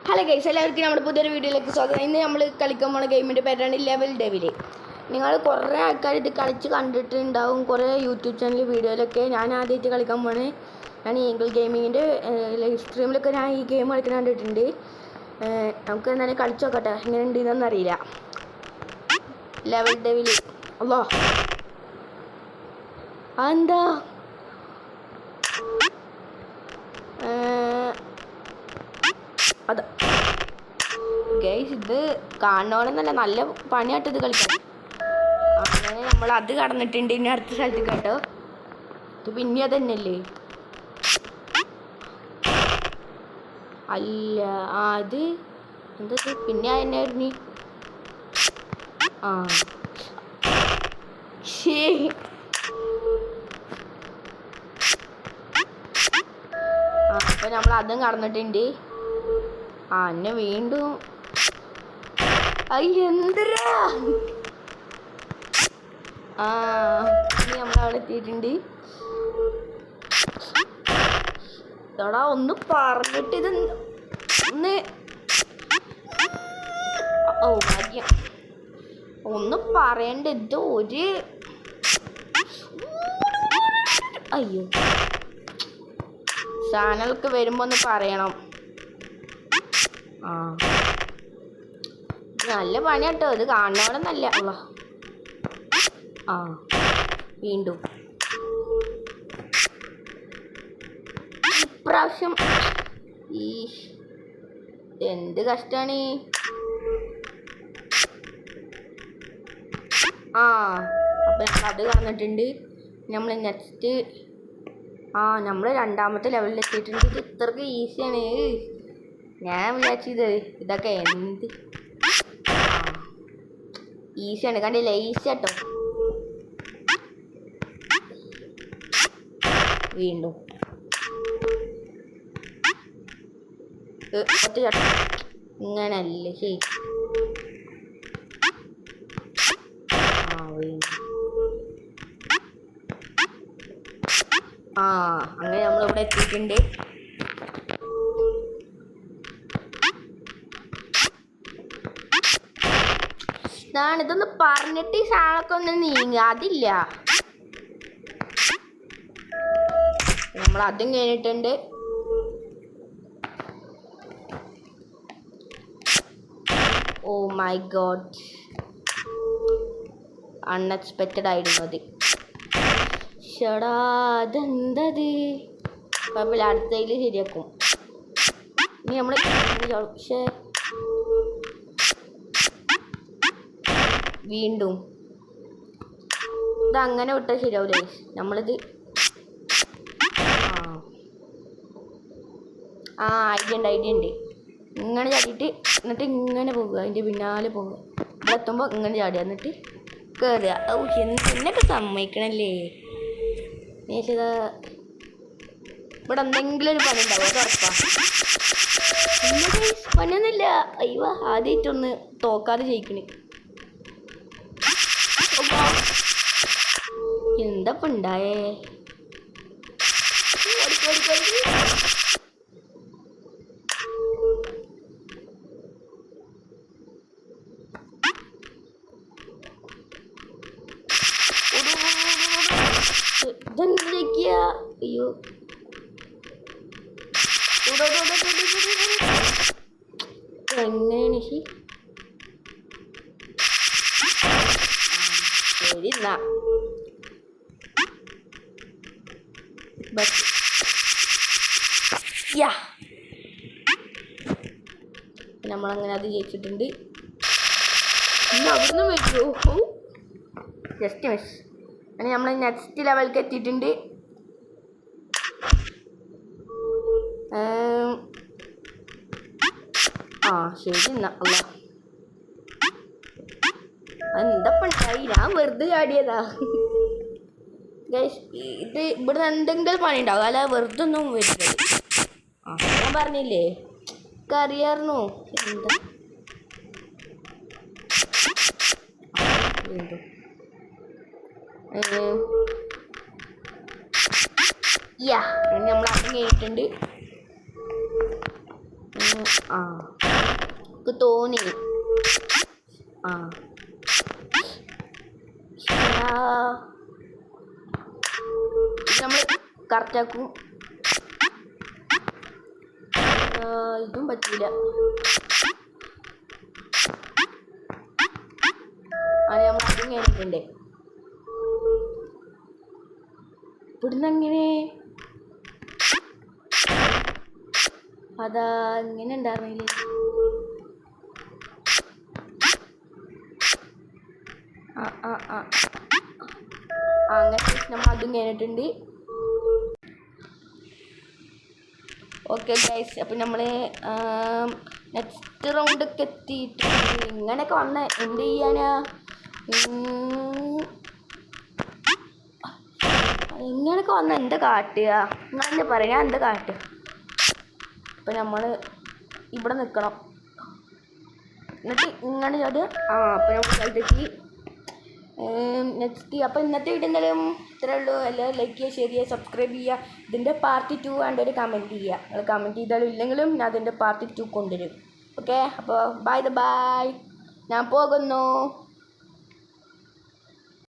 Hello guys, എല്ലാവർക്കും നമ്മുടെ പുതിയൊരു വീഡിയോയിലേക്ക് സ്വാഗതം. ഇന്ന് നമ്മൾ കളിക്കാൻ പോകുന്ന ഗെയിമിൻ്റെ പേരാണ് ലെവൽ ഡെവിൽ. നിങ്ങൾ കുറേ ആൾക്കാർ ഇത് കളിച്ച് കണ്ടിട്ടുണ്ടാവും, കുറേ യൂട്യൂബ് ചാനൽ വീഡിയോയിലൊക്കെ. ഞാൻ ആദ്യമായിട്ട് കളിക്കാൻ പോണേ. ഞാൻ ഈഗിൾ ഗെയിമിങ്ങിൻ്റെ ലൈവ് സ്ട്രീമിലൊക്കെ ഞാൻ ഈ ഗെയിം കളിക്കാൻ കണ്ടിട്ടുണ്ട്. നമുക്ക് എന്തായാലും കളിച്ച് നോക്കട്ടെ, എങ്ങനെ ഉണ്ടെന്നൊന്നും അറിയില്ല. Level devil. അല്ലോ അതെന്താ അത് ഗൈസ്, ഇത് കാണണമെന്നല്ല, നല്ല പണിയായിട്ട് ഇത് കളിക്കാം. അങ്ങനെ നമ്മൾ അത് കടന്നിട്ടുണ്ട്. ഇനി അടുത്ത സ്ഥലത്ത് കേട്ടോ, ഇത് പിന്നെ അത് തന്നെയല്ലേ? അല്ല, അത് എന്താ പിന്നെ തന്നെയായിരുന്നു. അപ്പൊ നമ്മൾ അതും കടന്നിട്ടുണ്ട്. എന്നെ വീണ്ടും എന്തരാ നമ്മളവിടെ എത്തിയിട്ടുണ്ട്. എടാ ഒന്ന് പറഞ്ഞിട്ട് ഇത് ഒന്ന് ഭാഗ്യം ഒന്ന് പറയണ്ട. ഇത് ഒരു അയ്യോ, ചാനലൊക്കെ വരുമ്പോ ഒന്ന് പറയണം. നല്ല പണിയാട്ടോ, ഇത് കാണണമെന്നല്ല. വീണ്ടും ഇപ്രാവശ്യം എന്ത് കഷ്ടാണ്. അപ്പൊ അത് കാണുന്നിട്ടുണ്ട്. നമ്മൾ നെക്സ്റ്റ് നമ്മൾ രണ്ടാമത്തെ ലെവലിൽ എത്തിയിട്ടുണ്ട്. ഇത് ഇത്രക്ക് ഈസിയാണ്. ഞാൻ വിചാരിച്ചത് ഇതൊക്കെ എന്ത് ഈസിയാണ്, കണ്ടില്ല? ഈസി ആട്ടോ. വീണ്ടും ഒറ്റ ചട്ടം ഇങ്ങനല്ലേ? ശരി, അങ്ങനെ നമ്മളിവിടെ എത്തിയിട്ടുണ്ട്. ഇതൊന്ന് പറഞ്ഞിട്ട് ഈ സാധനമൊക്കെ ഒന്ന് നീങ്ങുക, അതില്ല. നമ്മൾ അതും കഴിഞ്ഞിട്ടുണ്ട്. ഓ മൈ ഗോഡ്, അൺഎക്സ്പെക്റ്റഡ് ആയിരുന്നു അത്. ഷടാ, അതെന്തത്? കുഴപ്പമില്ല, അടുത്തതിൽ ശരിയാക്കും. ഇനി നമ്മൾ വീണ്ടും ഇതങ്ങനെ വിട്ടാൽ ശരിയാവില്ലേ? നമ്മളിത് ഐഡിയ ഉണ്ട്. ഇങ്ങനെ ചാടിയിട്ട് എന്നിട്ട് ഇങ്ങനെ പോകുക, അതിൻ്റെ പിന്നാലെ പോകുക. ഇവിടെ എത്തുമ്പോൾ ഇങ്ങനെ ചാടുക, എന്നിട്ട് കയറുക. എന്നൊക്കെ സമ്മതിക്കണല്ലേ? ഇവിടെ എന്തെങ്കിലും ഒരു പണി ഉണ്ടാവും, അത് ഉറപ്പാ. പണിയൊന്നുമില്ല. അയ്യോ, ആദ്യമായിട്ടൊന്ന് തോക്കാതെ ജയിക്കണേ. എന്താ ഉണ്ടായേ? അയ്യോ, എങ്ങനെയാണ്? ശരി എന്നാ, നമ്മളങ്ങനെ അത് ജയിച്ചിട്ടുണ്ട്. അവിടുന്ന് വരുമോ? Just miss. അങ്ങനെ നമ്മൾ നെക്സ്റ്റ് ലെവലിലേക്ക് എത്തിയിട്ടുണ്ട്. ശരി എന്നാ. അല്ല, എന്താ ഉണ്ടായി? ഞാൻ വെറുതെ ചാടിയതാ ഗൈസ്. ഇത് ഇവിടുന്ന് എന്തെങ്കിലും പണി ഉണ്ടാവും, അല്ല വെറുതെ ഒന്നും വരുന്നത്. ഞാൻ പറഞ്ഞില്ലേ, അറിയായിരുന്നു. എന്താ നമ്മൾ അതും കഴിഞ്ഞിട്ടുണ്ട്. എനിക്ക് തോന്നി നമ്മൾ കറക്റ്റാക്കും. ഇതും പറ്റില്ല. നമ്മൾ അതും കഴിഞ്ഞിട്ടുണ്ട്. ഇവിടുന്ന് എങ്ങനെ അതാ ഇങ്ങനെ ഉണ്ടായിരുന്നില്ലേ? അങ്ങനെ നമ്മൾ അതും കഴിഞ്ഞിട്ടുണ്ട്. ഓക്കെ ഗൈസ്, അപ്പം നമ്മൾ നെക്സ്റ്റ് റൗണ്ടൊക്കെ എത്തിയിട്ടുണ്ട്. ഇങ്ങനെയൊക്കെ വന്ന എന്ത് ചെയ്യാനാ? ഇങ്ങനെയൊക്കെ വന്ന എന്താ കാട്ടുക? നിങ്ങളെന്താ പറയുക? ഞാൻ എന്താ കാട്ടുക? അപ്പം നമ്മൾ ഇവിടെ നിൽക്കണം. എന്നിട്ട് ഇങ്ങനെ അത് അപ്പം നമ്മൾ സ്ഥലത്തെത്തി. നെക്സ്റ്റ് അപ്പോൾ ഇന്നത്തെ വീഡിയോ എന്തായാലും ഇത്രയേ ഉള്ളൂ. എല്ലാവരും ലൈക്ക് ചെയ്യുക, ഷെയർ ചെയ്യുക, സബ്സ്ക്രൈബ് ചെയ്യുക. ഇതിൻ്റെ പാർട്ട് 2 വേണ്ട ഒരു കമൻറ്റ് ചെയ്യുക. നിങ്ങൾ കമൻറ്റ് ചെയ്താലും ഇല്ലെങ്കിലും ഞാൻ അതിൻ്റെ പാർട്ട് 2 കൊണ്ടുവരും. ഓക്കെ, അപ്പോൾ ബൈ ഞാൻ പോകുന്നു.